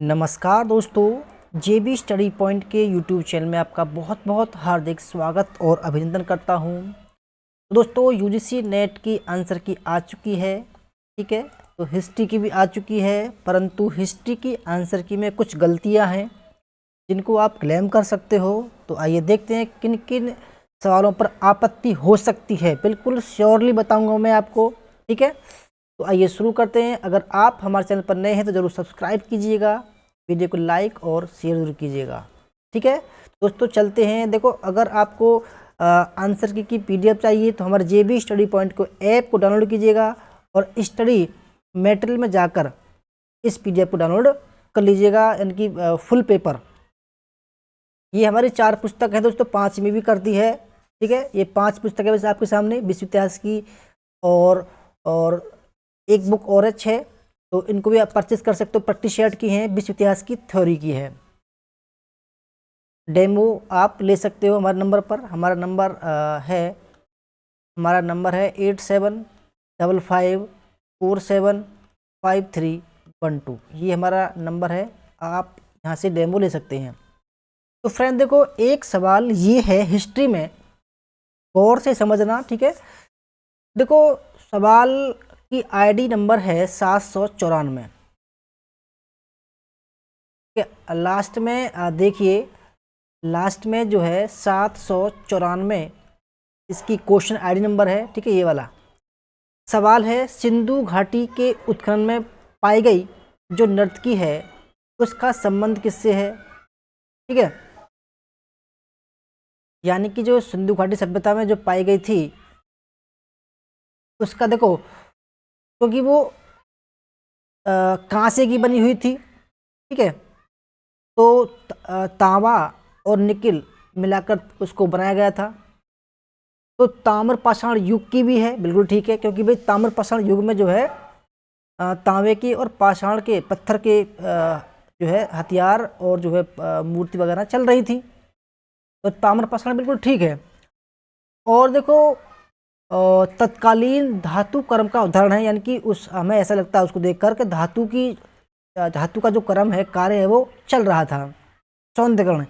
नमस्कार दोस्तों, जेबी study point के यूट्यूब चैनल में आपका बहुत बहुत हार्दिक स्वागत और अभिनंदन करता हूं। तो दोस्तों, यूजीसी नेट की आंसर की आ चुकी है, ठीक है। तो हिस्ट्री की भी आ चुकी है, परंतु हिस्ट्री की आंसर की में कुछ गलतियां हैं जिनको आप क्लेम कर सकते हो। तो आइए देखते हैं किन किन सवालों पर आपत्ति हो सकती है। बिल्कुल श्योरली बताऊँगा मैं आपको, ठीक है। तो आइए शुरू करते हैं। अगर आप हमारे चैनल पर नए हैं तो ज़रूर सब्सक्राइब कीजिएगा, वीडियो को लाइक और शेयर जरूर कीजिएगा, ठीक है। दोस्तों चलते हैं। देखो, अगर आपको आंसर की पीडीएफ चाहिए तो हमारे जेबी स्टडी पॉइंट को ऐप को डाउनलोड कीजिएगा और स्टडी मटेरियल में जाकर इस पीडीएफ को डाउनलोड कर लीजिएगा, यानी कि फुल पेपर। ये हमारी 4 पुस्तक है दोस्तों, 5वीं भी कर दी है, ठीक है। ये 5 पुस्तकें वैसे आपके सामने विश्व इतिहास की और एक बुक और है, तो इनको भी आप परचेज कर सकते हो। प्रैक्टिस सेट की हैं, विश्व इतिहास की थ्योरी की है। डेमो आप ले सकते हो हमारे नंबर पर। हमारा नंबर है 8755475312। ये हमारा नंबर है, आप यहाँ से डेमो ले सकते हैं। तो फ्रेंड देखो, एक सवाल ये है हिस्ट्री में, गौर से समझना, ठीक है। देखो, सवाल की आईडी नंबर है 794। लास्ट में देखिए, लास्ट में जो है 794 इसकी क्वेश्चन आईडी नंबर है, ठीक है। ये वाला सवाल है, सिंधु घाटी के उत्खनन में पाई गई जो नर्तकी है उसका संबंध किससे है, ठीक है। यानी कि जो सिंधु घाटी सभ्यता में जो पाई गई थी उसका देखो, क्योंकि वो कांसे की बनी हुई थी, ठीक है। तो तांबा और निकिल मिलाकर उसको बनाया गया था। तो ताम्र पाषाण युग की भी है, बिल्कुल ठीक है, क्योंकि भाई ताम्र पाषाण युग में जो है तांबे की और पाषाण के पत्थर के जो है हथियार और जो है मूर्ति वगैरह चल रही थी। तो ताम्र पाषाण बिल्कुल ठीक है। और देखो, तत्कालीन धातु कर्म का उदाहरण है, यानी कि उस हमें ऐसा लगता है उसको देखकर कि धातु का जो कर्म है, कार्य है, वो चल रहा था। सौंदर्यकरण,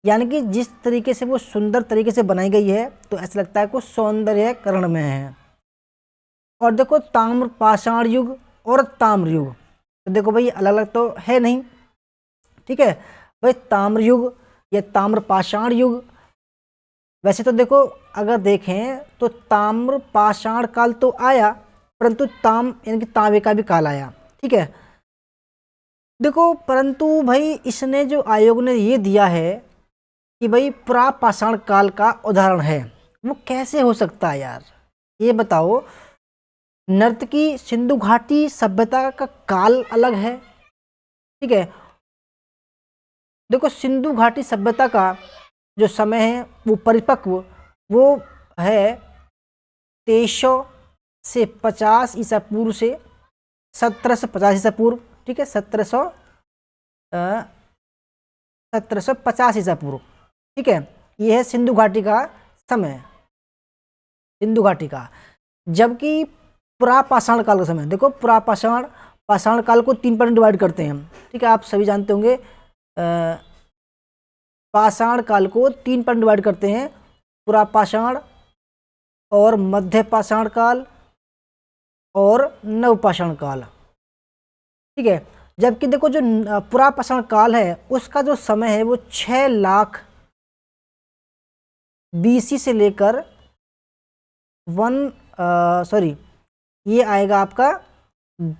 यानी कि जिस तरीके से वो सुंदर तरीके से बनाई गई है तो ऐसा लगता है कि वो सौंदर्यकरण में है। और देखो, ताम्र पाषाण युग और ताम्र युग, तो देखो भाई अलग अलग तो है नहीं, ठीक है। भाई ताम्र युग या ताम्र पाषाण युग, वैसे तो देखो अगर देखें तो ताम्र पाषाण काल तो आया, परंतु यानी कि तांबे का भी काल आया, ठीक है। देखो, परंतु भाई इसने जो आयोग ने ये दिया है कि भाई प्रापाषाण काल का उदाहरण है, वो कैसे हो सकता है यार, ये बताओ। नर्तकी सिंधु घाटी सभ्यता का काल अलग है, ठीक है। देखो, सिंधु घाटी सभ्यता का जो समय है वो परिपक्व, वो है 2300 से 50 ईसा पूर्व से 1750 ईसा पूर्व, ठीक है। 1750 ईसा पूर्व, ठीक है। ये है सिंधु घाटी का समय, सिंधु घाटी का। जबकि प्रापाषाण काल का समय, देखो पाषाण काल को 3 पर डिवाइड करते हैं, ठीक है। आप सभी जानते होंगे पाषाण काल को 3 पर डिवाइड करते हैं, पुरापाषाण और मध्य पाषाण काल और नवपाषाण काल, ठीक है। जबकि देखो, जो पुरापाषाण काल है उसका जो समय है वो 6 लाख बीसी से लेकर ये आएगा आपका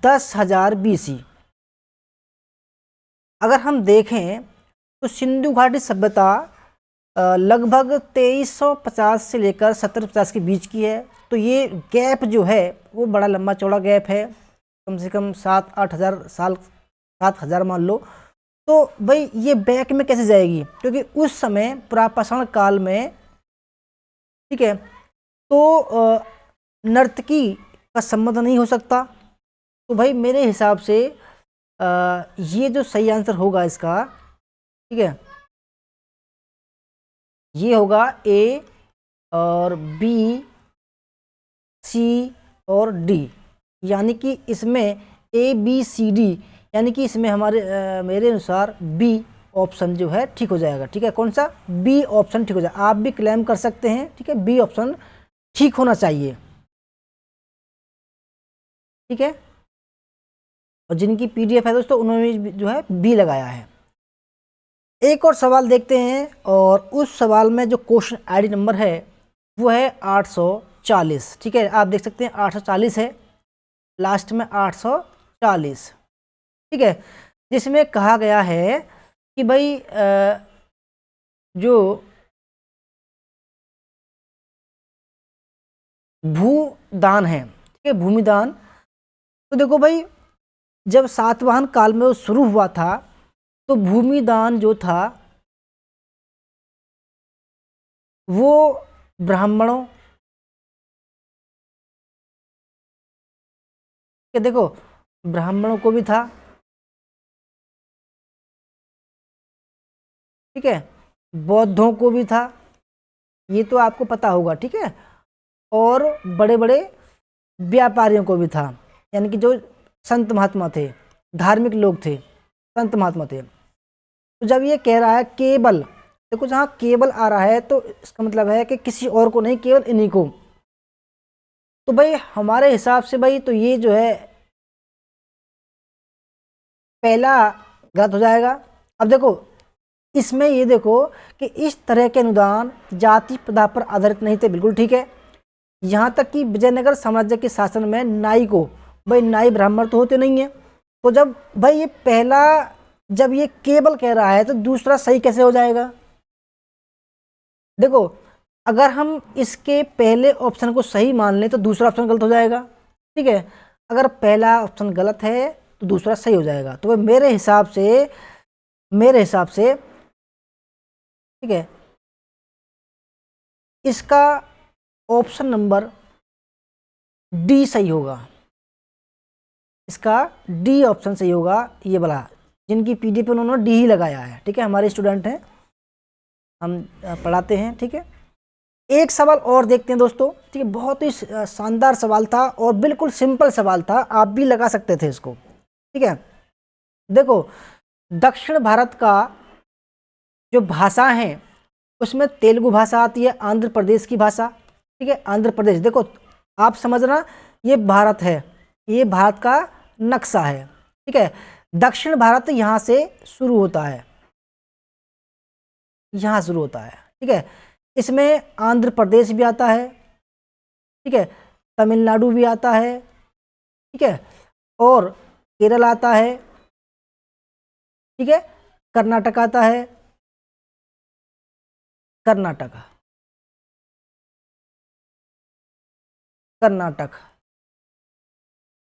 10,000 बीसी। अगर हम देखें तो सिंधु घाटी सभ्यता लगभग 2350 से लेकर 1750 के बीच की है। तो ये गैप जो है वो बड़ा लंबा चौड़ा गैप है, कम से कम 7-8 हज़ार साल, 7,000 मान लो। तो भाई ये बैक में कैसे जाएगी, क्योंकि उस समय प्रापाषाण काल में, ठीक है, तो नर्तकी का संबंध नहीं हो सकता। तो भाई मेरे हिसाब से ये जो सही आंसर होगा इसका, ठीक है, ये होगा ए और बी, सी और डी, यानी कि इसमें ए बी सी डी यानी कि इसमें हमारे मेरे अनुसार बी ऑप्शन जो है ठीक हो जाएगा। ठीक है, कौन सा? बी ऑप्शन ठीक हो जाएगा। आप भी क्लेम कर सकते हैं। ठीक है, बी ऑप्शन ठीक होना चाहिए। ठीक है, और जिनकी पीडीएफ है दोस्तों उन्होंने जो है बी लगाया है। एक और सवाल देखते हैं, और उस सवाल में जो क्वेश्चन आईडी नंबर है वो है 840। ठीक है, आप देख सकते हैं 840 है, लास्ट में 840। ठीक है, जिसमें कहा गया है कि भाई जो भूदान है, ठीक है, भूमिदान, तो देखो भाई जब सातवाहन काल में वो शुरू हुआ था तो भूमिदान जो था वो ब्राह्मणों के, देखो ब्राह्मणों को भी था, ठीक है, बौद्धों को भी था, ये तो आपको पता होगा। ठीक है, और बड़े बड़े व्यापारियों को भी था, यानी कि जो संत महात्मा थे, धार्मिक लोग थे, संत महात्मा थे। तो जब ये कह रहा है केवल, देखो जहाँ केवल आ रहा है तो इसका मतलब है कि किसी और को नहीं, केवल इन्हीं को। तो भाई हमारे हिसाब से भाई तो ये जो है पहला गलत हो जाएगा। अब देखो इसमें ये देखो कि इस तरह के अनुदान जाति प्रथा पर आधारित नहीं थे, बिल्कुल ठीक है। यहाँ तक कि विजयनगर साम्राज्य के शासन में नाई को, भाई नाई ब्राह्मण तो होते नहीं है, तो जब भाई ये पहला, जब ये केवल कह रहा है तो दूसरा सही कैसे हो जाएगा? देखो अगर हम इसके पहले ऑप्शन को सही मान लें तो दूसरा ऑप्शन गलत हो जाएगा। ठीक है, अगर पहला ऑप्शन गलत है तो दूसरा सही हो जाएगा। तो भाई मेरे हिसाब से ठीक है, इसका ऑप्शन नंबर डी सही होगा। इसका डी ऑप्शन सही होगा, ये वाला, जिनकी पीडीएफ पे उन्होंने डी ही लगाया है। ठीक है, हमारे स्टूडेंट हैं, हम पढ़ाते हैं। ठीक है, एक सवाल और देखते हैं दोस्तों। ठीक है, बहुत ही शानदार सवाल था और बिल्कुल सिंपल सवाल था, आप भी लगा सकते थे इसको। ठीक है, देखो दक्षिण भारत का जो भाषा है उसमें तेलुगु भाषा आती है, आंध्र प्रदेश की भाषा। ठीक है, आंध्र प्रदेश, देखो आप समझना ये भारत है, ये भारत का नक्शा है। ठीक है, दक्षिण भारत यहाँ से शुरू होता है, यहाँ शुरू होता है। ठीक है, इसमें आंध्र प्रदेश भी आता है, ठीक है, तमिलनाडु भी आता है, ठीक है, और केरल आता है, ठीक है, कर्नाटक आता है, कर्नाटक,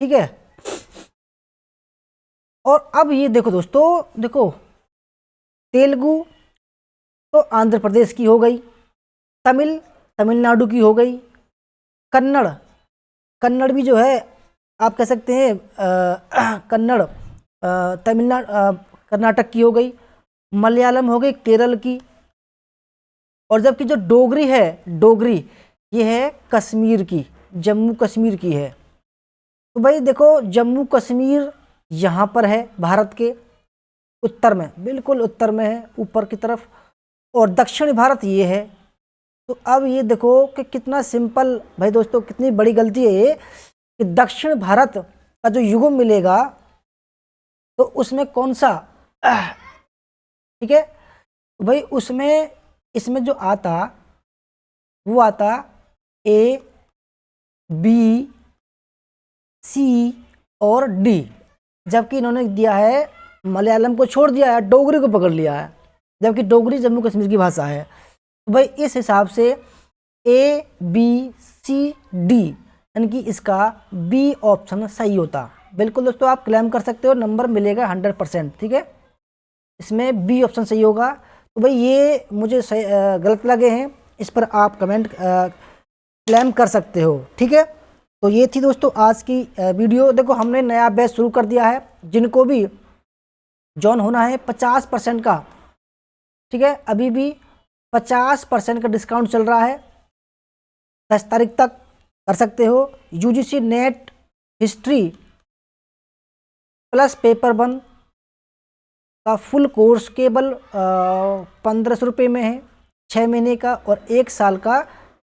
ठीक है। और अब ये देखो दोस्तों, देखो तेलुगु तो आंध्र प्रदेश की हो गई, तमिलनाडु की हो गई, कन्नड़ भी जो है आप कह सकते हैं कन्नड़ तमिलनाडु कर्नाटक की हो गई, मलयालम हो गई केरल की, और जबकि जो डोगरी है, डोगरी ये है कश्मीर की, जम्मू कश्मीर की है। तो भाई देखो जम्मू कश्मीर यहाँ पर है, भारत के उत्तर में, बिल्कुल उत्तर में है, ऊपर की तरफ, और दक्षिण भारत ये है। तो अब ये देखो कि कितना सिंपल भाई दोस्तों, कितनी बड़ी गलती है ये कि दक्षिण भारत का जो युग्म मिलेगा तो उसमें कौन सा, ठीक है, तो भाई उसमें, इसमें जो आता वो आता ए, बी, सी और डी, जबकि इन्होंने दिया है मलयालम को छोड़ दिया है, डोगरी को पकड़ लिया है, जबकि डोगरी जम्मू कश्मीर की भाषा है। तो भाई इस हिसाब से ए, बी, सी, डी, यानी कि इसका बी ऑप्शन सही होता। बिल्कुल दोस्तों आप क्लेम कर सकते हो, नंबर मिलेगा 100%। ठीक है, इसमें बी ऑप्शन सही होगा। तो भाई ये मुझे गलत लगे हैं, इस पर आप कमेंट क्लेम कर सकते हो। ठीक है, तो ये थी दोस्तों आज की वीडियो। देखो हमने नया बैच शुरू कर दिया है, जिनको भी जॉइन होना है 50% का, ठीक है, अभी भी 50% का डिस्काउंट चल रहा है, 10 तारीख तक कर सकते हो। UGC net history plus paper 1 का फुल कोर्स केवल 1500 रुपये में है, 6 महीने का, और 1 साल का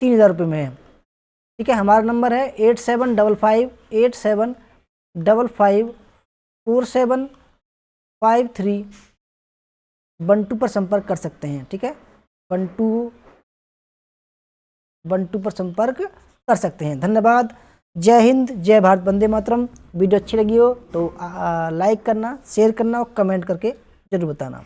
3000 रुपये में है। ठीक है, हमारा नंबर है 8755475312 पर संपर्क कर सकते हैं। ठीक है, 12 पर संपर्क कर सकते हैं। धन्यवाद। जय हिंद, जय भारत, वंदे मातरम। वीडियो अच्छी लगी हो तो लाइक करना, शेयर करना और कमेंट करके जरूर बताना।